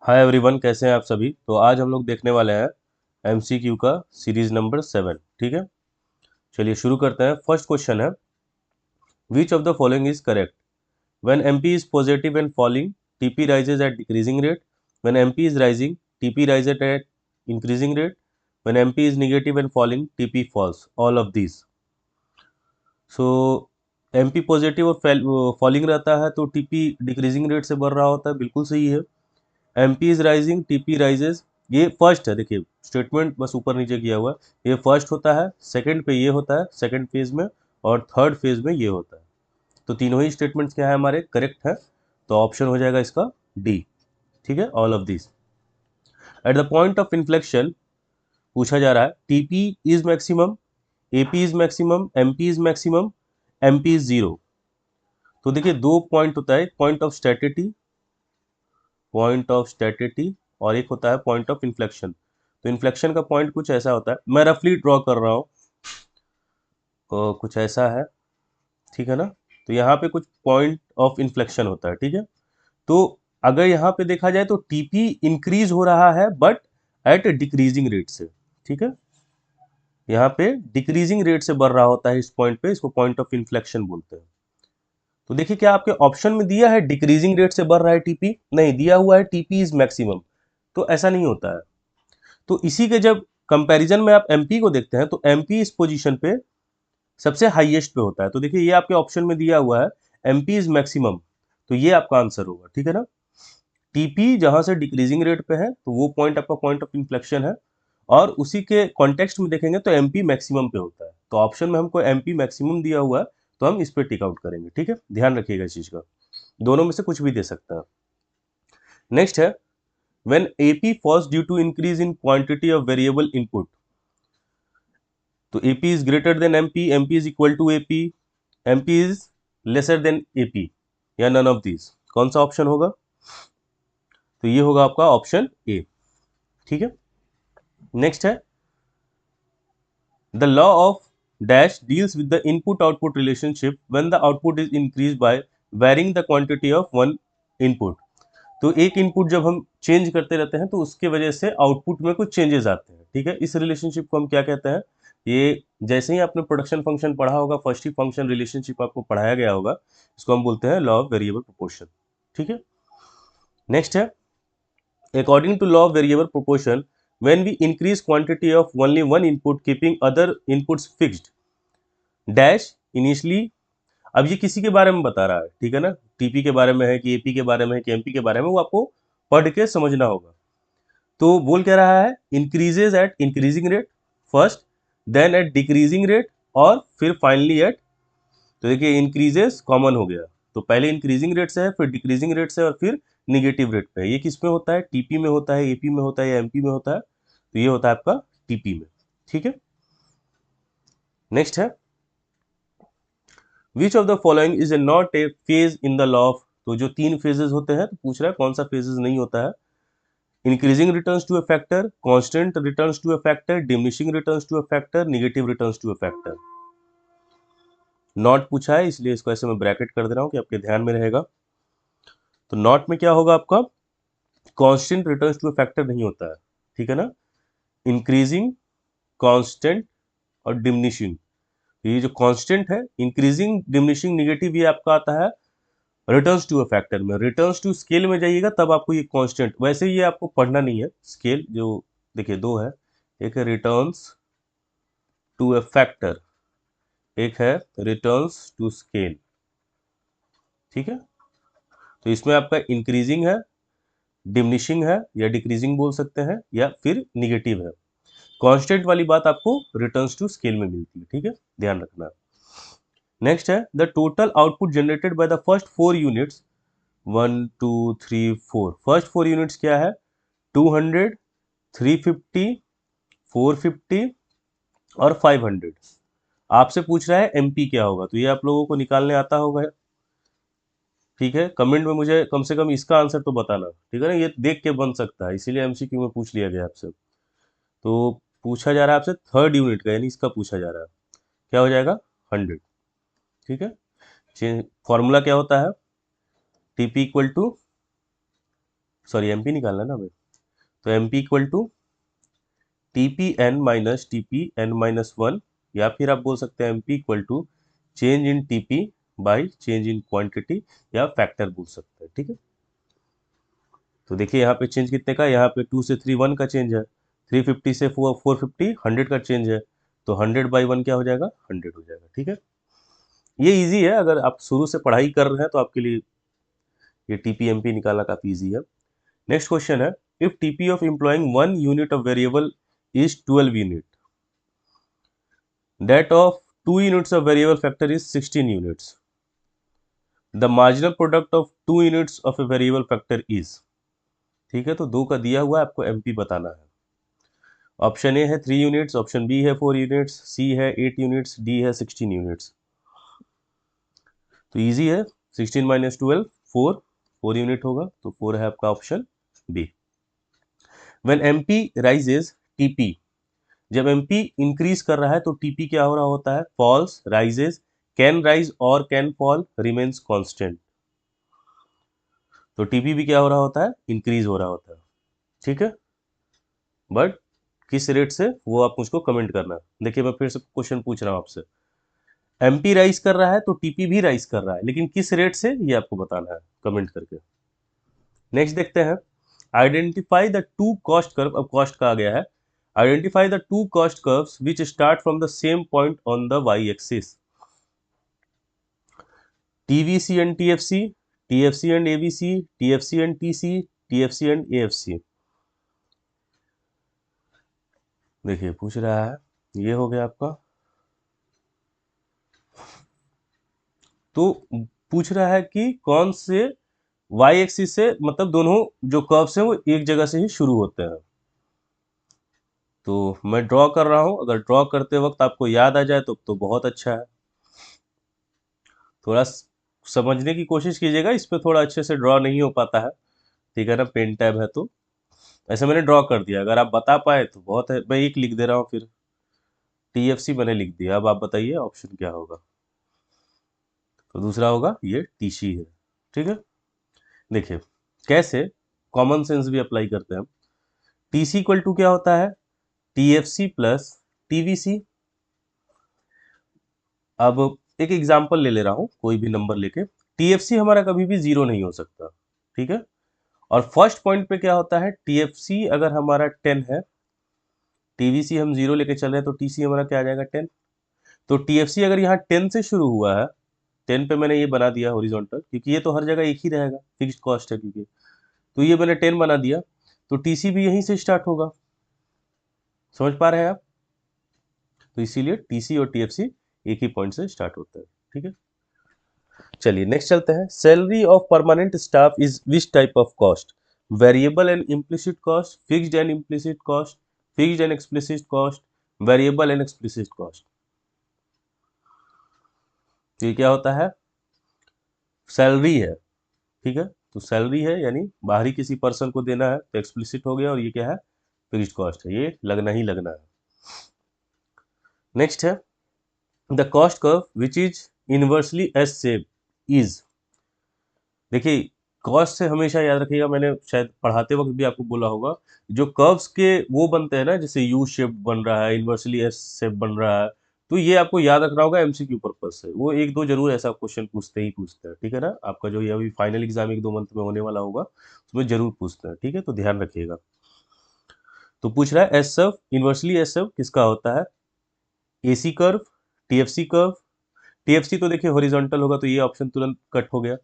Hi everyone, कैसे हैं आप सभी। तो आज हम लोग देखने वाले हैं एमसीक्यू का सीरीज नंबर 7। ठीक है, चलिए शुरू करते हैं। फर्स्ट क्वेश्चन है, which of the following is correct. When MP is positive and falling, TP rises at decreasing rate. When MP is rising, TP rises at increasing rate. When MP is negative and falling, TP falls. All of this. So MP positive और falling रहता है तो TP decreasing rate से बढ़ रहा होता है, बिल्कुल सही है। MP is rising, TP rises, ये फर्स्ट है। देखिए स्टेटमेंट बस ऊपर नीचे किया हुआ है। ये फर्स्ट होता है, सेकंड पे ये होता है सेकंड फेज में, और थर्ड फेज में ये होता है। तो तीनों ही स्टेटमेंट्स क्या है हमारे, करेक्ट है। तो ऑप्शन हो जाएगा इसका डी। ठीक है, all of this. At the point of inflection पूछा जा रहा है, TP is maximum, AP is maximum, MP is maximum, MP is zero. तो देखिए दो पॉइंट होता है, पॉइंट ऑफ स्टेटिटी और एक होता है पॉइंट ऑफ इन्फ्लेक्शन। तो इन्फ्लेक्शन का पॉइंट कुछ ऐसा होता है, मैं रफली ड्रॉ कर रहा हूँ, कुछ ऐसा है। ठीक है ना। तो यहाँ पे कुछ पॉइंट ऑफ इन्फ्लेक्शन होता है। ठीक है, तो अगर यहाँ पे देखा जाए तो टीपी इंक्रीज हो रहा है बट एट डिक्रीजिंग रेट से। ठीक है, यहाँ पे डिक्रीजिंग रेट से बढ़ रहा होता है इस पॉइंट पे, इसको पॉइंट ऑफ इन्फ्लेक्शन बोलते हैं। तो देखिए क्या आपके ऑप्शन में दिया है डिक्रीजिंग रेट से बढ़ रहा है टीपी, नहीं दिया हुआ है टीपी इज मैक्सिमम। तो ऐसा नहीं होता है। तो इसी के जब कंपैरिजन में आप एमपी को देखते हैं तो एमपी इस पोजीशन पे सबसे हाईएस्ट पे होता है। तो देखिए ये आपके ऑप्शन में दिया हुआ है एमपी इज मैक्सिमम, तो ये आपका आंसर होगा। ठीक है ना। टीपी जहां से डिक्रीजिंग रेट पे है तो वो पॉइंट आपका पॉइंट ऑफ इन्फ्लेक्शन है, और उसी के कॉन्टेक्स्ट में देखेंगे तो एमपी मैक्सिमम पे होता है। तो ऑप्शन में हमको एमपी मैक्सिमम दिया हुआ है, तो हम इस पे टिक आउट करेंगे। ठीक है, ध्यान रखिएगा इस चीज का, दोनों में से कुछ भी दे सकता है। नेक्स्ट है, when AP falls due to increase in quantity of variable input, तो AP is greater than MP, MP is equal to AP, MP is lesser than AP, या none of these। कौन सा ऑप्शन होगा, तो ये होगा आपका ऑप्शन ए। ठीक है, नेक्स्ट है, the law of dash deals with the input output relationship when the output is increase by varying the quantity of one input. तो एक इनपुट जब हम चेंज करते रहते हैं तो उसके वजह से आउटपुट में कुछ चेंजेस आते हैं। ठीक है, इस रिलेशनशिप को हम क्या कहते हैं, ये जैसे ही आपने प्रोडक्शन फंक्शन पढ़ा होगा, फर्स्ट ही फंक्शन रिलेशनशिप आपको पढ़ाया गया होगा, इसको हम बोलते हैं लॉ ऑफ वेरिएबल प्रोपोर्शन। ठीक है, नेक्स्ट है, according to law of variable proportion when we increase quantity of only one input keeping other inputs fixed dash initially. अब ये किसी के बारे में बता रहा है, ठीक है ना, टीपी के बारे में है कि एपी के बारे में है कि एमपी के बारे में, वो आपको पढ़ के समझना होगा। तो बोल क्या रहा है, increases at increasing rate first, then at decreasing rate, और फिर फाइनली एट। तो देखिए इंक्रीजेस कॉमन हो गया, तो पहले इंक्रीजिंग रेट से है, फिर डिक्रीजिंग रेट से, और फिर निगेटिव रेट पे है। ये किस में होता है, टीपी में होता है, एपी में होता है, या एमपी में होता है। तो ये होता है आपका टीपी में। ठीक है, नेक्स्ट है, which of the following is a not A phase in the law of. तो जो तीन फेजेस होते हैं, तो पूछ रहा है कौन सा फेजेस नहीं होता है। Increasing returns to a factor, constant returns to a factor, diminishing returns to a factor, negative returns to a factor. Not पूछा है इसलिए इसको ऐसे मैं ब्रैकेट कर दे रहा हूं कि आपके ध्यान में रहेगा। तो नॉट में क्या होगा आपका, constant returns to a factor नहीं होता है। ठीक है ना, इंक्रीजिंग, कांस्टेंट और डिमिनिशिंग। ये जो कांस्टेंट है, इंक्रीजिंग डिमिनिशिंग नेगेटिव, ये आपका आता है रिटर्न्स टू अ फैक्टर में। रिटर्न्स टू स्केल में जाइएगा तब आपको ये कांस्टेंट, वैसे ये आपको पढ़ना नहीं है स्केल जो। देखिए दो है, एक है रिटर्न्स टू अ फैक्टर, एक है रिटर्न्स टू स्केल। ठीक है, तो इसमें आपका इंक्रीजिंग है, डिमिनिशिंग है, या डिक्रीजिंग बोल सकते हैं, या फिर निगेटिव है। कांस्टेंट वाली बात आपको रिटर्न्स टू स्केल में मिलती है। ठीक है, ध्यान रखना। नेक्स्ट है, the total output generated by the first four units, 1 2 3 4, first four units क्या है, 200, 350, 450 और 500। आपसे पूछ रहा है एमपी क्या होगा, तो ये आप लोगों को निकालने आता होगा। ठीक है, कमेंट में मुझे कम से कम इसका आंसर तो बताना। ठीक है ना, ये देख के बन सकता है, इसीलिए एमसीक्यू में पूछ लिया गया आपसे। तो पूछा जा रहा है आपसे थर्ड यूनिट का, यानी इसका पूछा जा रहा है, क्या हो जाएगा, 100। ठीक है, फॉर्मूला क्या होता है, TP equal to sorry MP निकालना ना हमें, तो MP equal to T P N minus T P N minus one, या फिर आप बोल सकते हैं MP equal to change in TP by change in quantity, या फैक्टर बोल सकते हैं, ठीक है। तो देखिए यहाँ पे चेंज कितने का, यहाँ पे 2 से 3 1 का चेंज है, 350 से 450 100 का चेंज है, तो 100 बाई 1 क्या हो जाएगा, 100 हो जाएगा, ठीक है। ये इजी है, अगर आप शुरू से पढ़ाई कर रहे हैं तो आपके लिए ये टीपीएमपी निकालना काफी इजी है। नेक्स्ट क्वेश्चन है, if TP of employing 1 unit of variable is 12 unit, that of 2 units of variable factor is 16 units, the marginal product of 2 units of a variable factor is, ठीक है। तो दो का दिया हुआ है, आपको एमपी बताना है। ऑप्शन ए है 3 यूनिट्स, ऑप्शन बी है 4 यूनिट्स, सी है 8 यूनिट्स, डी है 16 यूनिट्स। तो इजी है, 16 माइनस 12 4 यूनिट होगा, तो 4 है आपका option B. When MP rises TP, जब एमपी इंक्रीज कर रहा है तो टीपी क्या हो रहा होता है, फॉल्स, राइजेज, कैन राइज और कैन फॉल, रिमेन्स कांस्टेंट। तो टीपी भी क्या हो रहा होता है, इंक्रीज हो रहा होता है, ठीक है। बट किस रेट से, वो आप मुझको कमेंट करना। देखिए मैं फिर से क्वेश्चन पूछ रहा हूँ आपसे, एमपी राइज कर रहा है तो टीपी भी राइज कर रहा है, लेकिन किस रेट से, ये आपको बताना है कमेंट करके। नेक्स्ट देखते हैं, identify the two cost curve, अब कॉस्ट का आ गया है। Identify the two cost curves which start from the same point on the Y axis, TVC and TFC, TFC and ABC, TFC and TC, TFC and AFC. देखिए पूछ रहा है, ये हो गया आपका, तो पूछ रहा है कि कौन से वाई एक्सिस से, मतलब दोनों जो कर्व्स हैं वो एक जगह से ही शुरू होते हैं। तो मैं ड्रॉ कर रहा हूं, अगर ड्रॉ करते वक्त आपको याद आ जाए तो बहुत अच्छा है। थोड़ा समझने की कोशिश कीजिएगा, इस पे थोड़ा अच्छे से ड्रॉ नहीं हो पाता है, ठीक है ना, पेन टैब है तो। ऐसे मैंने ड्रॉ कर दिया, अगर आप बता पाए तो बहुत है, मैं एक लिख दे रहा हूँ फिर, टीएफसी मैंने लिख दिया। अब आप बताइए ऑप्शन क्या होगा, तो दूसरा होगा ये टीसी है, ठीक है। देखिए कैसे, कॉमन सेंस भी अप्लाई करते हैं हम। टीसी इक्वल टू क्या होता है, टीएफसी प्लस टीवीसी। अब एक एग्जांपल ले ले रहा हूँ, कोई भी नंबर लेके, टीएफसी हमारा कभी भी जीरो नहीं हो सकता, ठीक है। और फर्स्ट पॉइंट पे क्या होता है, टीएफसी अगर हमारा 10 है, टीवीसी हम जीरो लेके चल रहे हैं, तो टीसी हमारा क्या आ जाएगा, 10। तो टीएफसी अगर यहाँ 10 से शुरू हुआ है, 10 पे मैंने ये बना दिया हॉरिजॉन्टल, क्योंकि ये तो हर जगह एक ही रहेगा, फिक्स्ड कॉस्ट है क्योंकि, तो ये मैंने 10 बना दिया, तो टीसी भी यहीं से स्टार्ट होगा। समझ पा रहे हैं आप, तो इसीलिए टीसी और टीएफसी एक ही पॉइंट से स्टार्ट होता है, ठीक है। चलिए नेक्स्ट चलते हैं, salary of permanent staff is which type of cost, variable and implicit cost, fixed and implicit cost, fixed and explicit cost, variable and explicit cost. तो ये क्या होता है, सैलरी है, ठीक है। तो सैलरी है यानी बाहरी किसी पर्सन को देना है, तो एक्सप्लिसिट हो गया, और ये क्या है, फिक्स्ड कॉस्ट है, ये लगना ही लगना है। नेक्स्ट है, the cost curve which is inversely S shape is. देखिए कॉस्ट से हमेशा याद रखिएगा, मैंने शायद पढ़ाते वक्त भी आपको बोला होगा, जो कर्व्स के वो बनते हैं ना, जैसे यू शेप बन रहा है, इनवर्सली एस शेप बन रहा है, तो ये आपको याद रखना होगा एमसीक्यू पर्पज से, वो एक दो जरूर ऐसा क्वेश्चन पूछते ही पूछते हैं, ठीक है ना। आपका जो ये अभी फाइनल एग्जाम 1-2 मंथ में होने वाला होगा, उसमें जरूर पूछते हैं, ठीक है, तो ध्यान रखिएगा। तो पूछ रहा है एस सर्व, इनवर्सली एस सर्व किसका होता है, AC curve, TFC curve. TFC तो देखिए हॉरिजॉन्टल होगा, तो ये ऑप्शन तुरंत कट हो गया।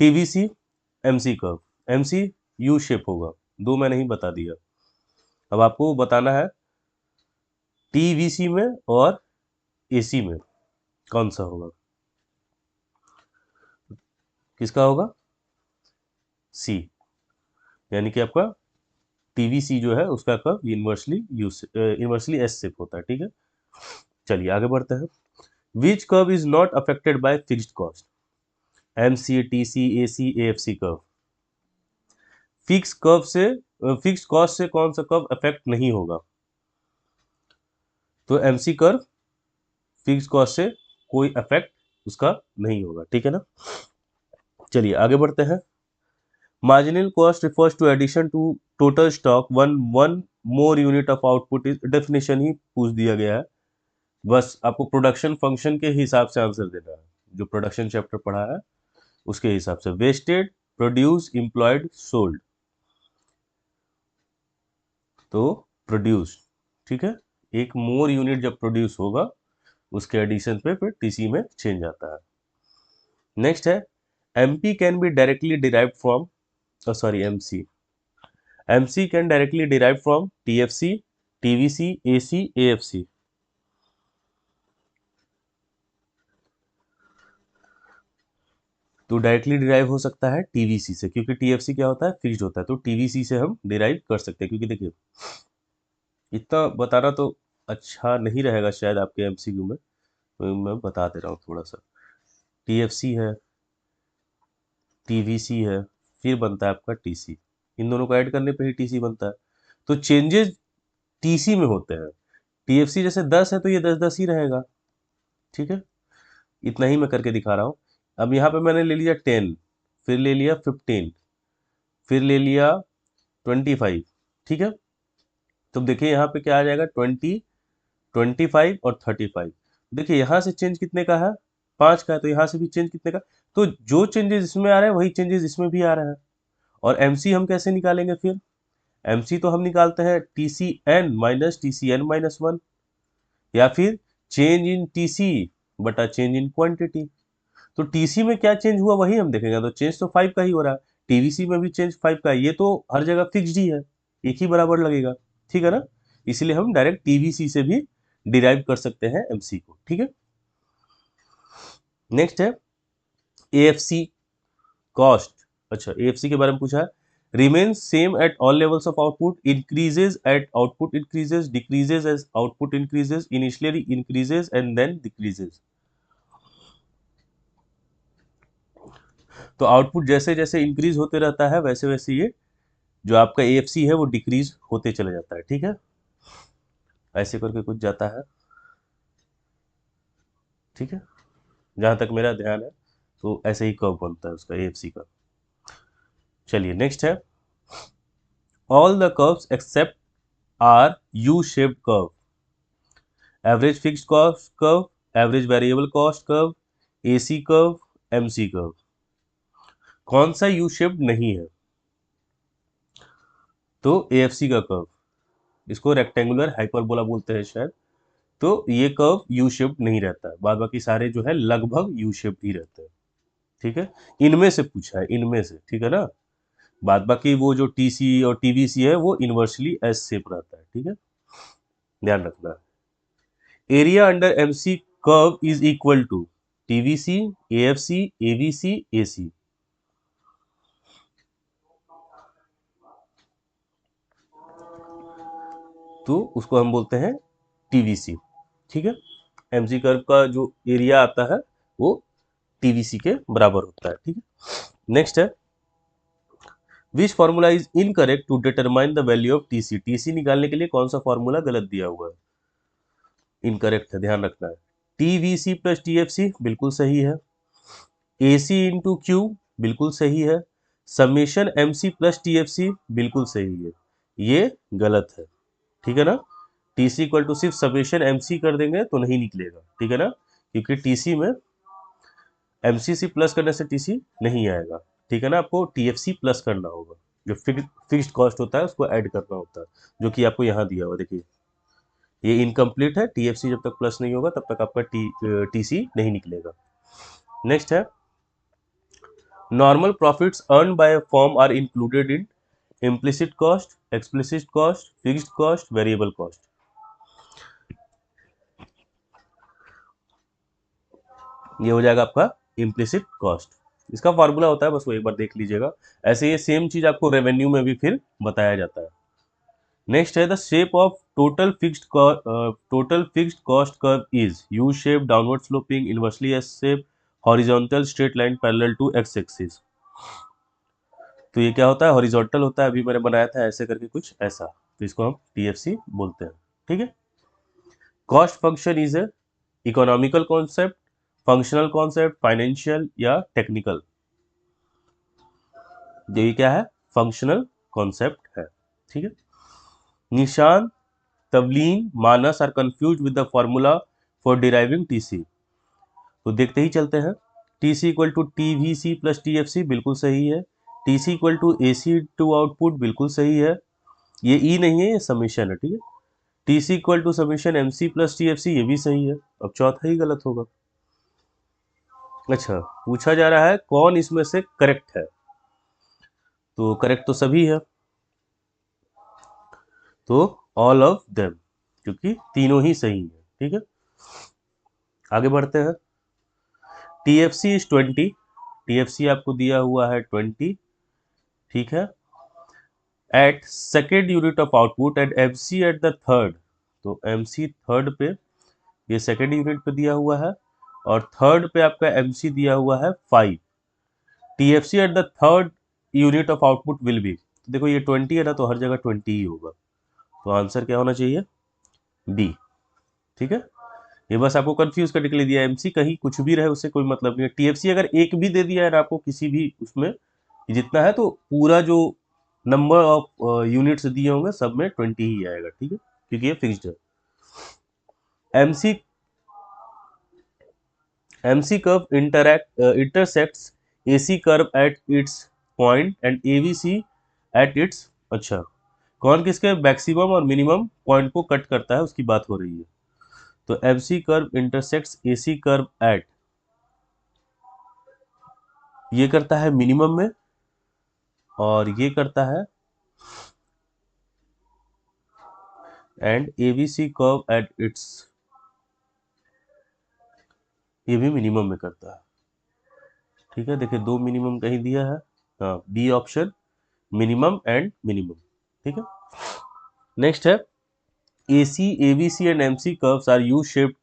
TVC, MC curve, MC U shape होगा, दो मैंने ही बता दिया। अब आपको बताना है टीवीसी में और एसी में कौन सा होगा, किसका होगा, सी, यानी कि आपका टीवीसी जो है उसका कर्व इनवर्सली एस शेप होता है, ठीक है। चलिए आगे बढ़ते हैं, which curve is not affected by fixed cost, MC, TC, AC, AFC curve. Fix curve से, फिक्स कॉस्ट से कौन सा कर्व अफेक्ट नहीं होगा, तो एमसी कर्व फिक्स कॉस्ट से कोई अफेक्ट उसका नहीं होगा, ठीक है ना। चलिए आगे बढ़ते हैं, marginal cost refers to addition to total stock one more unit of output, is definition ही पूछ दिया गया है। बस आपको प्रोडक्शन फंक्शन के हिसाब से आंसर देना है, जो प्रोडक्शन चैप्टर पढ़ा है उसके हिसाब से। वेस्टेड, प्रोड्यूस, एम्प्लॉयड, सोल्ड, तो प्रोड्यूस, ठीक है। एक मोर यूनिट जब प्रोड्यूस होगा उसके एडिशन पे फिर टीसी में चेंज आता है। नेक्स्ट है MP can be directly derived from, sorry MC, MC can directly derive from TFC, TVC, AC, AFC. तो डायरेक्टली डिराइव हो सकता है टीवीसी से, क्योंकि टीएफसी क्या होता है, फिक्स्ड होता है, तो टीवीसी से हम डिराइव कर सकते हैं। क्योंकि देखिए इतना बताना तो अच्छा नहीं रहेगा शायद आपके एमसीक्यू में, तो मैं बता दे रहा हूँ थोड़ा सा। टीएफसी है, टीवीसी है, फिर बनता है आपका टीसी, इन दोनों को ऐड करने पे ही टीसी बनता है। तो चेंजेस टीसी में होते हैं। टीएफसी जैसे 10 है तो ये 10-10 ही रहेगा, ठीक है। इतना ही मैं करके दिखा रहा हूँ। अब यहाँ पे मैंने ले लिया 10, फिर ले लिया 15, फिर ले लिया 25, ठीक है। तो देखिए यहाँ पे क्या आ जाएगा, 20, 25 और 35। देखिए यहाँ से चेंज कितने का है, 5 का है, तो यहाँ से भी चेंज कितने का, तो जो चेंजेस इसमें आ रहे हैं वही चेंजेस इसमें भी आ रहे हैं। और एमसी हम कैसे निकालेंगे फिर, एमसी तो हम निकालते हैं T C N minus T C N minus one, या फिर चेंज इन टीसी बटा चेंज इन क्वांटिटी। तो टीसी में क्या चेंज हुआ वही हम देखेंगे, तो चेंज तो 5 का ही हो रहा है, टीवीसी में भी चेंज 5 का है, ये तो हर जगह फिक्स्ड ही है, एक ही बराबर लगेगा, ठीक है ना। इसलिए हम डायरेक्ट टीवीसी से भी डिराइव कर सकते हैं एमसी को, ठीक है। नेक्स्ट है एएफसी कॉस्ट। अच्छा, एएफसी के बारे में पूछा है, remains same at all levels of output, increases at output increases, decreases as output increases, initially increases and then decreases। तो आउटपुट जैसे जैसे इंक्रीज होते रहता है वैसे वैसे ये जो आपका एएफसी है वो डिक्रीज होते चले जाता है, ठीक है। ऐसे करके कुछ जाता है, ठीक है, जहां तक मेरा ध्यान है तो ऐसे ही कर्व बनता है उसका एएफसी का। चलिए नेक्स्ट है, all the curves except are U shaped curve, average fixed cost curve, average variable cost curve, AC curve, MC curve. कौन सा यू शेप्ड नहीं है, तो एएफसी का कर्व, इसको रेक्टेंगुलर हाइपरबोला बोलते हैं शायद। तो ये कर्व यू शेप्ड नहीं रहता है, बाद बाकी सारे जो है लगभग यू शेप्ड ही रहते हैं, ठीक है। इनमें से पूछा है, इनमें से, ठीक है ना। बाद बाकी वो जो टीसी और टीवीसी है वो इनवर्सली एस शेप रहता है, ठीक है, ध्यान रखना। Area under MC curve is equal to TVC, AFC, AVC, AC. तो उसको हम बोलते हैं टीवीसी, ठीक है। एमसी कर्व का जो एरिया आता है वो टीवीसी के बराबर होता है, ठीक है। नेक्स्ट है, which formula is incorrect to determine the value of TC, TC निकालने के लिए कौन सा फार्मूला गलत दिया हुआ है, इनकरेक्ट है, ध्यान रखना है। टीवीसी प्लस टीएफसी बिल्कुल सही है, एसी इंटू क्यू बिल्कुल सही है, समेशन एमसी प्लस टीएफसी बिल्कुल सही है, ये गलत है, ठीक है ना। टीसी इक्वल टू सिर्फ समेशन एमसी कर देंगे तो नहीं निकलेगा, ठीक है ना, क्योंकि टीसी में एमसीसी प्लस करने से टीसी नहीं आएगा, ठीक है ना, आपको टीएफसी प्लस करना होगा, जो फिक्स्ड कॉस्ट होता है उसको ऐड करना होता है, जो कि आपको यहाँ दिया हुआ देखिए, ये इनकम्प्लीट है, टीएफसी जब तक प्लस नहीं होगा तब तक आपका टीसी नहीं निकलेगा। नेक्स्ट है, normal profits earn by firm are included in implicit cost, explicit cost, fixed cost, variable cost. ये हो जाएगा आपका इम्प्लिसिट कॉस्ट, इसका फार्मूला होता है, बस वो एक बार देख लीजिएगा। ऐसे ये सेम चीज आपको रेवेन्यू में भी फिर बताया जाता है। नेक्स्ट है, the shape of total fixed cost curve is U shape, downward sloping, inversely S shape, horizontal, straight line parallel to X axis. तो ये क्या होता है, हॉरिजॉन्टल होता है, अभी मैंने बनाया था ऐसे करके कुछ ऐसा, तो इसको हम टीएफसी बोलते हैं, ठीक है। Cost function is a economical concept, functional concept, financial या टेक्निकल। जो ये क्या है, फंक्शनल कॉन्सेप्ट है। ठीक है। Nishan, Tavleen, Manas are confused with the formula for deriving TC. तो देखते ही चलते हैं। T C equal to T V C plus T F C बिल्कुल सही है। T C equal to A C to output बिल्कुल सही है। ये ई नहीं है, ये समीशन है। ठीक है। T C equal to summation M C plus T F C, ये भी सही है। अब चौथा ही गलत होगा। अच्छा, पूछा जा रहा है कौन इसमें से करेक्ट है। तो करेक्ट तो सभी है, तो ऑल ऑफ देम, क्योंकि तीनों ही सही है। ठीक है। आगे बढ़ते हैं। T F C is 20। T F C आपको दिया हुआ है 20। ठीक है। At second unit of output and M C at the third. तो एम सी थर्ड पे, ये सेकेंड यूनिट पे दिया हुआ है, और थर्ड पे आपका एम सी दिया हुआ है 5। T F C at the third unit of output will be, तो देखो ये 20 है ना, तो हर जगह 20 ही होगा। तो आंसर क्या होना चाहिए, बी। ठीक है। ये बस आपको कंफ्यूज करने के लिए दिया है। एमसी कहीं कुछ भी रहे उससे कोई मतलब नहीं है। टीएफसी अगर एक भी दे दिया है ना आपको किसी भी उसमें जितना है, तो पूरा जो नंबर ऑफ यूनिट्स दिए होंगे सब में 20 ही आएगा। ठीक है, क्योंकि ये फिक्स्ड है। MC MC curve intersects AC curve at its point and ABC at its, अच्छा, कौन किसके मैक्सिमम और मिनिमम पॉइंट को कट करता है उसकी बात हो रही है। तो MC curve intersects AC curve at, ये करता है मिनिमम में, और ये करता है and ABC curve at its, ये भी मिनिमम में करता है। ठीक है, देखिए दो मिनिमम कहीं दिया है, हाँ, B option, minimum and minimum. ठीक है। नेक्स्ट है, AC ABC and MC curves are U shaped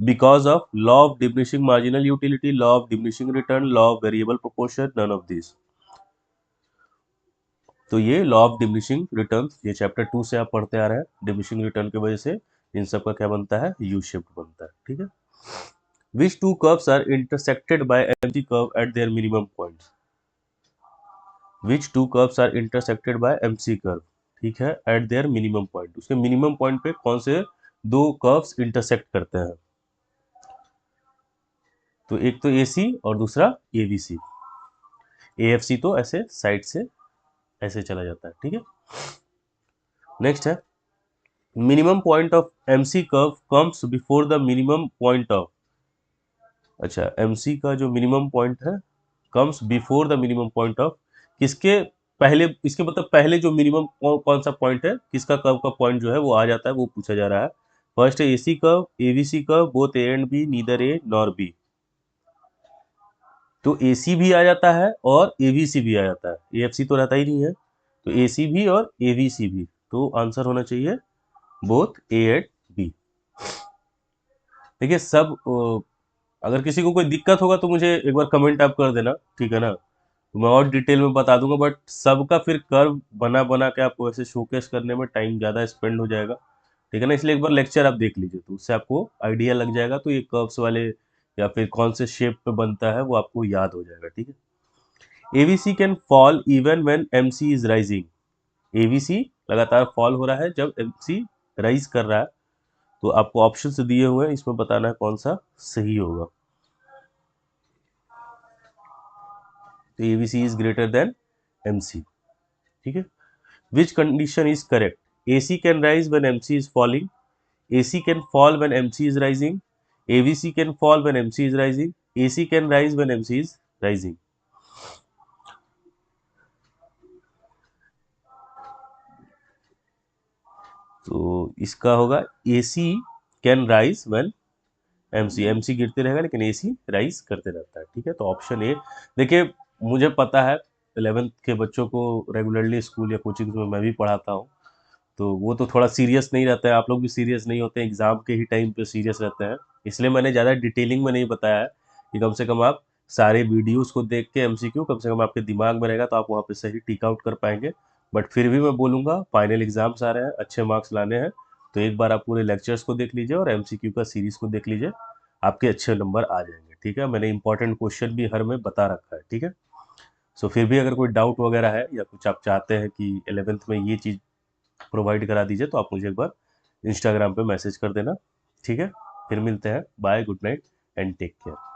because of law of diminishing marginal utility, law of diminishing return, law of variable proportion, none of these। तो ये law of diminishing return, ये chapter 2 से आप पढ़ते आ रहे हैं। Diminishing return की वजह से इन सब का क्या बनता है, यू शेप्ड बनता है। ठीक है। Which two curves are intersected by MC curve at their minimum points. Which two curves are intersected by MC curve, ठीक है, एट देयर मिनिमम पॉइंट, उसके मिनिमम पॉइंट पे कौन से दो कर्व्स इंटरसेक्ट करते हैं। तो एक तो एसी और दूसरा एबीसी। एएफसी तो ऐसे साइड से ऐसे चला जाता है। ठीक है। नेक्स्ट है, minimum point of MC curve comes before the minimum point of, अच्छा, एमसी का जो मिनिमम पॉइंट है comes before the minimum point of, किसके पहले, इसके मतलब पहले जो मिनिमम कौन सा पॉइंट है, किसका कर्व का पॉइंट जो है वो आ जाता है, वो पूछा जा रहा है। फर्स्ट है AC curve, ABC curve, both A and B, neither A nor B. तो एसी भी आ जाता है और एबीसी भी आ जाता है, एएफसी तो रहता ही नहीं है। तो एसी भी और एबीसी भी, तो आंसर होना चाहिए बोथ ए एंड बी। देखिए सब अगर किसी को कोई दिक्कत होगा तो मुझे एक बार कमेंट आप कर देना, ठीक है ना, तो मैं और डिटेल में बता दूंगा। बट सबका फिर कर्व बना बना के आपको ऐसे शोकेस करने में टाइम ज़्यादा स्पेंड हो जाएगा, ठीक है ना। इसलिए एक बार लेक्चर आप देख लीजिए, तो उससे आपको आइडिया लग जाएगा, तो ये कर्व्स वाले या फिर कौन से शेप पे बनता है वो आपको याद हो जाएगा। ठीक है। ABC can fall even when MC is rising. ABC लगातार फॉल हो रहा है जब एमसी राइज कर रहा है। तो आपको ऑप्शंस दिए हुए हैं, इसमें बताना है कौन सा सही होगा। तो ABC is greater than MC. ठीक है। Which condition is correct, AC can rise when MC is falling, AC can fall when MC is rising, AVC can fall when MC is rising, AC can rise when MC is rising। तो इसका होगा AC can rise when MC गिरते रहेगा लेकिन AC rise करते रहता है। ठीक है, तो ऑप्शन ए। देखिए मुझे पता है 11th के बच्चों को रेगुलरली स्कूल या कोचिंग में मैं भी पढ़ाता हूँ, तो वो तो थोड़ा सीरियस नहीं रहता है, आप लोग भी सीरियस नहीं होते हैं, एग्जाम के ही टाइम पे सीरियस रहते हैं। इसलिए मैंने ज़्यादा डिटेलिंग में नहीं बताया है, कि कम से कम आप सारे वीडियोस को देख के एमसीक्यू कम से कम आपके दिमाग में रहेगा, तो आप वहाँ पे सही टिक आउट कर पाएंगे। बट फिर भी मैं बोलूँगा फाइनल एग्जाम्स आ रहे हैं, अच्छे मार्क्स लाने हैं, तो एक बार आप पूरे लेक्चर्स को देख लीजिए और एमसीक्यू का सीरीज को देख लीजिए, आपके अच्छे नंबर आ जाएंगे। ठीक है, मैंने इंपॉर्टेंट क्वेश्चन भी हर में बता रखा है। ठीक है। सो फिर भी अगर कोई डाउट वगैरह है या कुछ आप चाहते हैं कि 11th में ये चीज़ प्रोवाइड करा दीजिए तो आप मुझे एक बार इंस्टाग्राम पे मैसेज कर देना। ठीक है, फिर मिलते हैं। Bye, good night and take care.